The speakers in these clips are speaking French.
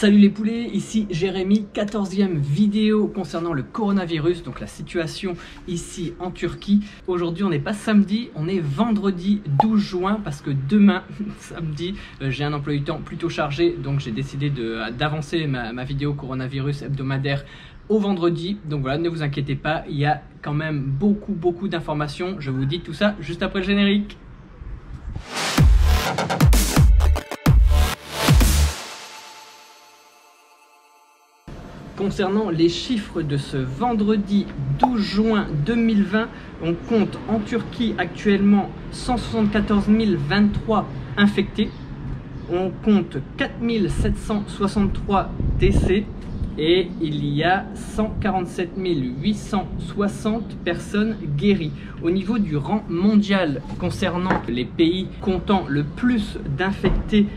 Salut les poulets, ici Jérémy, 14e vidéo concernant le coronavirus, donc la situation ici en Turquie. Aujourd'hui on n'est pas samedi, on est vendredi 12 juin parce que demain, samedi, j'ai un emploi du temps plutôt chargé, donc j'ai décidé d'avancer ma vidéo coronavirus hebdomadaire au vendredi. Donc voilà, ne vous inquiétez pas, il y a quand même beaucoup d'informations. Je vous dis tout ça juste après le générique. Concernant les chiffres de ce vendredi 12 juin 2020, on compte en Turquie actuellement 174 023 infectés, on compte 4 763 décès et il y a 147 860 personnes guéries. Au niveau du rang mondial concernant les pays comptant le plus d'infectés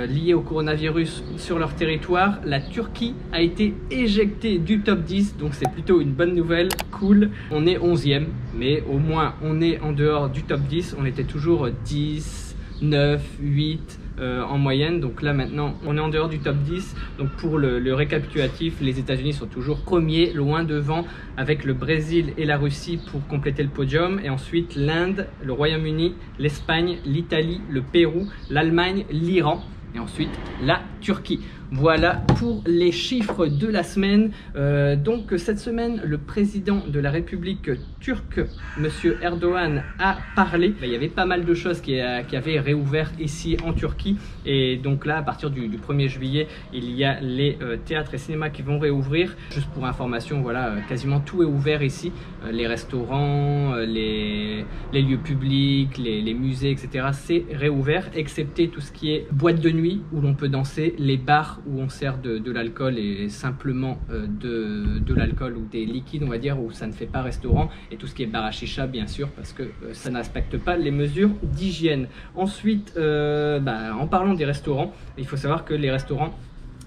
liés au coronavirus sur leur territoire, la Turquie a été éjectée du top 10, donc c'est plutôt une bonne nouvelle, cool. On est 11e, mais au moins on est en dehors du top 10, on était toujours 10, 9, 8 en moyenne, donc là maintenant on est en dehors du top 10. Donc pour le récapitulatif, les États-Unis sont toujours premiers, loin devant, avec le Brésil et la Russie pour compléter le podium, et ensuite l'Inde, le Royaume-Uni, l'Espagne, l'Italie, le Pérou, l'Allemagne, l'Iran et ensuite la Turquie. Voilà pour les chiffres de la semaine. Donc cette semaine, le président de la République turque, Monsieur Erdogan, a parlé. Il y avait pas mal de choses qui avaient réouvert ici en Turquie. Et donc là, à partir du 1er juillet, il y a les théâtres et cinémas qui vont réouvrir. Juste pour information, voilà, quasiment tout est ouvert ici. Les restaurants, les lieux publics, les musées, etc. C'est réouvert, excepté tout ce qui est boîte de nuit où l'on peut danser, les bars où on sert de l'alcool et simplement de l'alcool ou des liquides, on va dire, où ça ne fait pas restaurant, et tout ce qui est bar à chicha, bien sûr, parce que ça ne respecte pas les mesures d'hygiène. Ensuite, en parlant des restaurants, il faut savoir que les restaurants,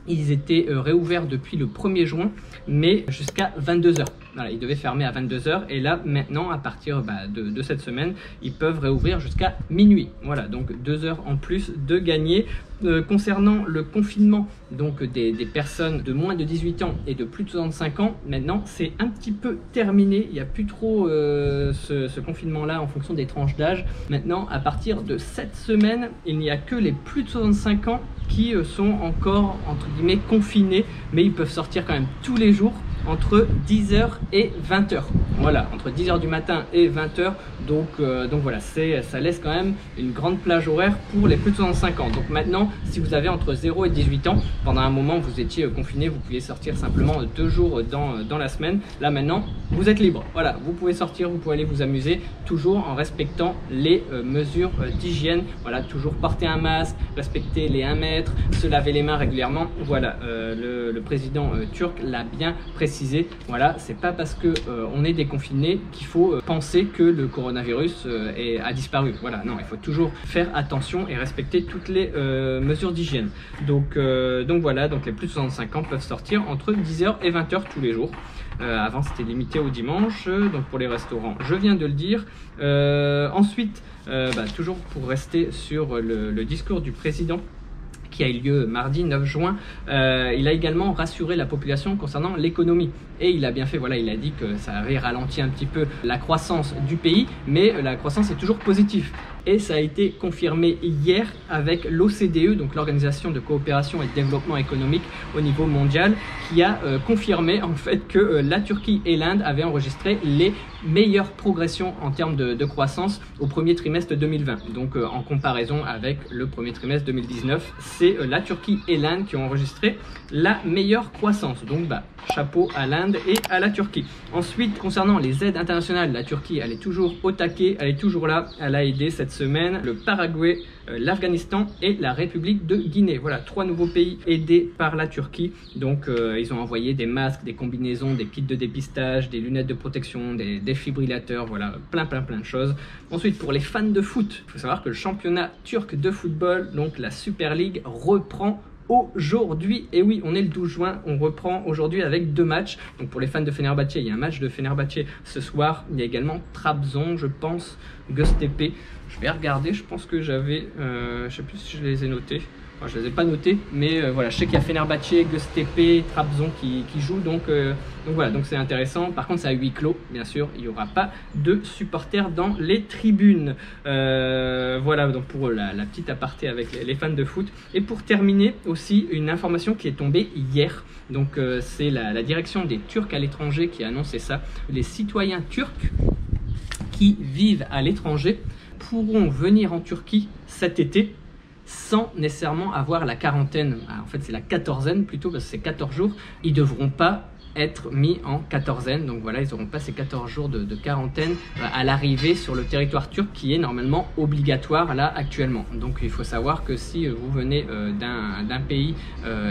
ils étaient réouverts depuis le 1er juin, mais jusqu'à 22 h. Voilà, ils devaient fermer à 22 h, et là maintenant, à partir de cette semaine, ils peuvent réouvrir jusqu'à minuit. Voilà, donc 2 heures en plus de gagner. Concernant le confinement donc des personnes de moins de 18 ans et de plus de 65 ans, maintenant c'est un petit peu terminé. Il n'y a plus trop ce confinement-là en fonction des tranches d'âge. Maintenant, à partir de cette semaine, il n'y a que les plus de 65 ans qui sont encore, entre guillemets, confinés, mais ils peuvent sortir quand même tous les jours entre 10 h et 20 h. Voilà, entre 10 h du matin et 20 h. Donc voilà, ça laisse quand même une grande plage horaire pour les plus de 65 ans. Donc maintenant, si vous avez entre 0 et 18 ans, pendant un moment vous étiez confiné, vous pouviez sortir simplement 2 jours dans la semaine. Là maintenant, vous êtes libre. Voilà, vous pouvez sortir, vous pouvez aller vous amuser, toujours en respectant les mesures d'hygiène. Voilà, toujours porter un masque, respecter les 1 mètre, se laver les mains régulièrement. Voilà, le président turc l'a bien précisé. Voilà, c'est pas parce que on est déconfiné qu'il faut penser que le coronavirus a disparu. Voilà, non, il faut toujours faire attention et respecter toutes les mesures d'hygiène. Donc voilà, donc les plus de 65 ans peuvent sortir entre 10 h et 20 h tous les jours. Avant c'était limité au dimanche, donc pour les restaurants je viens de le dire. Ensuite, toujours pour rester sur le discours du président qui a eu lieu mardi 9 juin, il a également rassuré la population concernant l'économie. Et il a bien fait, voilà, il a dit que ça avait ralenti un petit peu la croissance du pays, mais la croissance est toujours positive. Et ça a été confirmé hier avec l'OCDE, donc l'Organisation de coopération et de développement économique au niveau mondial, qui a confirmé en fait que la Turquie et l'Inde avaient enregistré les meilleures progressions en termes de croissance au premier trimestre 2020. Donc en comparaison avec le premier trimestre 2019, c'est la Turquie et l'Inde qui ont enregistré la meilleure croissance. Donc chapeau à l'Inde et à la Turquie. Ensuite, concernant les aides internationales, la Turquie, elle est toujours au taquet, elle est toujours là. Elle a aidé cette semaine le Paraguay, l'Afghanistan et la République de Guinée. Voilà, 3 nouveaux pays aidés par la Turquie. Donc ils ont envoyé des masques, des combinaisons, des kits de dépistage, des lunettes de protection, des défibrillateurs, voilà, plein de choses. Ensuite, pour les fans de foot, il faut savoir que le championnat turc de football, donc la Super League, reprend aujourd'hui. Et oui, on est le 12 juin, on reprend aujourd'hui avec 2 matchs. Donc pour les fans de Fenerbahçe, il y a un match de Fenerbahçe ce soir. Il y a également Trabzon, je pense, Göztepe. Je vais regarder, je pense que j'avais, je sais plus si je les ai notés. Enfin, je ne les ai pas notés, mais voilà, je sais qu'il y a Fenerbahçe, Göztepe, Trabzon qui jouent, donc voilà, donc c'est intéressant. Par contre, c'est à huis clos, bien sûr, il n'y aura pas de supporters dans les tribunes. Voilà, donc pour la petite aparté avec les fans de foot. Et pour terminer, aussi une information qui est tombée hier. Donc c'est la direction des Turcs à l'étranger qui a annoncé ça. Les citoyens turcs qui vivent à l'étranger pourront venir en Turquie cet été sans nécessairement avoir la quarantaine. En fait, c'est la quatorzaine plutôt, parce que c'est 14 jours. Ils ne devront pas être mis en quatorzaine. Donc voilà, ils n'auront pas ces 14 jours de quarantaine à l'arrivée sur le territoire turc qui est normalement obligatoire là actuellement. Donc il faut savoir que si vous venez d'un pays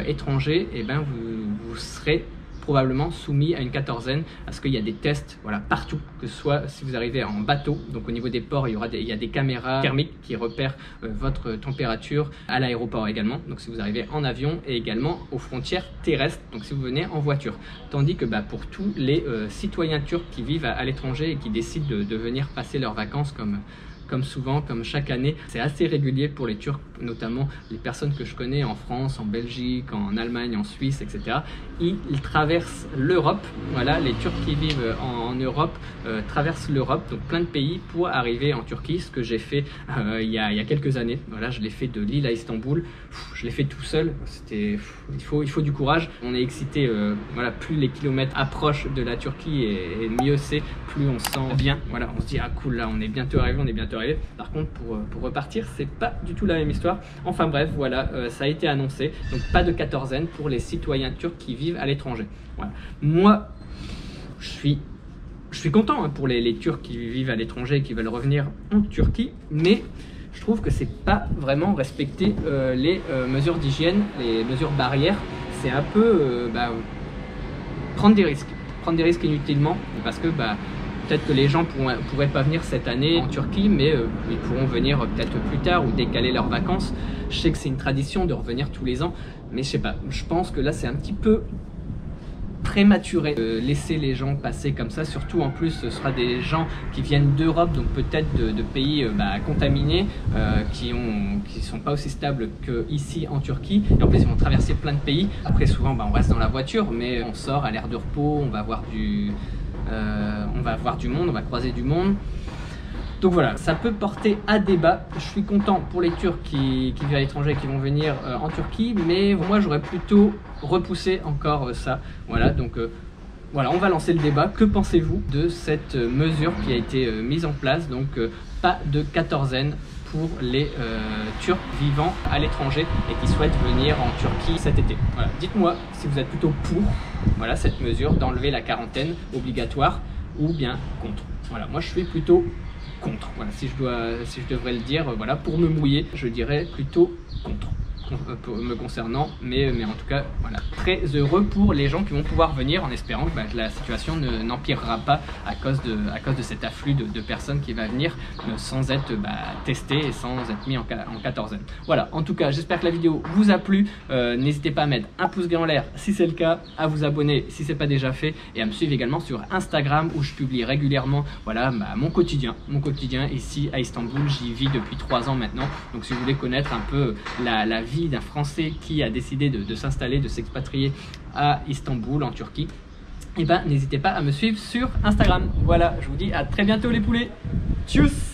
étranger, et ben vous serez probablement soumis à une quatorzaine, parce qu'il y a des tests, voilà, partout, que ce soit si vous arrivez en bateau, donc au niveau des ports, il y a des caméras thermiques qui repèrent votre température, à l'aéroport également, donc si vous arrivez en avion, et également aux frontières terrestres, donc si vous venez en voiture. Tandis que pour tous les citoyens turcs qui vivent à l'étranger et qui décident de venir passer leurs vacances comme souvent, comme chaque année, c'est assez régulier pour les Turcs, notamment les personnes que je connais en France, en Belgique, en Allemagne, en Suisse, etc. Ils traversent l'Europe, voilà, les Turcs qui vivent en Europe traversent l'Europe, donc plein de pays pour arriver en Turquie, ce que j'ai fait il y a quelques années. Voilà, je l'ai fait de Lille à Istanbul, je l'ai fait tout seul, il faut du courage. On est excité, voilà, plus les kilomètres approchent de la Turquie et mieux c'est, plus on se sent bien, voilà, on se dit ah cool, là on est bientôt arrivé, Par contre, pour repartir, c'est pas du tout la même histoire. Enfin bref, voilà, ça a été annoncé. Donc pas de quatorzaine pour les citoyens turcs qui vivent à l'étranger. Voilà. Moi, je suis content pour les Turcs qui vivent à l'étranger et qui veulent revenir en Turquie, mais je trouve que c'est pas vraiment respecter les mesures d'hygiène, les mesures barrières. C'est un peu prendre des risques inutilement, parce que peut-être que les gens pourraient pas venir cette année en Turquie, mais ils pourront venir peut-être plus tard ou décaler leurs vacances. Je sais que c'est une tradition de revenir tous les ans, mais je sais pas, je pense que là c'est un petit peu prématuré de laisser les gens passer comme ça, surtout en plus ce sera des gens qui viennent d'Europe, donc peut-être de pays contaminés, qui sont pas aussi stables qu'ici en Turquie, et en plus ils vont traverser plein de pays. Après souvent on reste dans la voiture, mais on sort à l'air de repos, on va voir du monde, on va croiser du monde. Donc voilà, ça peut porter à débat. Je suis content pour les Turcs qui vivent à l'étranger et qui vont venir en Turquie, mais moi j'aurais plutôt repoussé encore ça. Voilà, donc voilà, on va lancer le débat. Que pensez-vous de cette mesure qui a été mise en place? Donc pas de quatorzaine pour les Turcs vivant à l'étranger et qui souhaitent venir en Turquie cet été. Voilà. Dites-moi si vous êtes plutôt pour, voilà, cette mesure d'enlever la quarantaine obligatoire ou bien contre. Voilà, moi je suis plutôt contre. Voilà, si je devrais le dire, voilà, pour me mouiller, je dirais plutôt contre. Me concernant, mais en tout cas voilà, très heureux pour les gens qui vont pouvoir venir, en espérant que la situation n'empirera pas à cause de cet afflux de personnes qui va venir sans être testé et sans être mis en quatorzaine. Voilà, en tout cas j'espère que la vidéo vous a plu. N'hésitez pas à mettre un pouce bleu en l'air si c'est le cas, à vous abonner si c'est pas déjà fait, et à me suivre également sur Instagram où je publie régulièrement, voilà, mon quotidien ici à Istanbul. J'y vis depuis 3 ans maintenant, donc si vous voulez connaître un peu la vie d'un Français qui a décidé de s'installer, de s'expatrier à Istanbul en Turquie, et n'hésitez pas à me suivre sur Instagram. Voilà, je vous dis à très bientôt les poulets. Tchuss!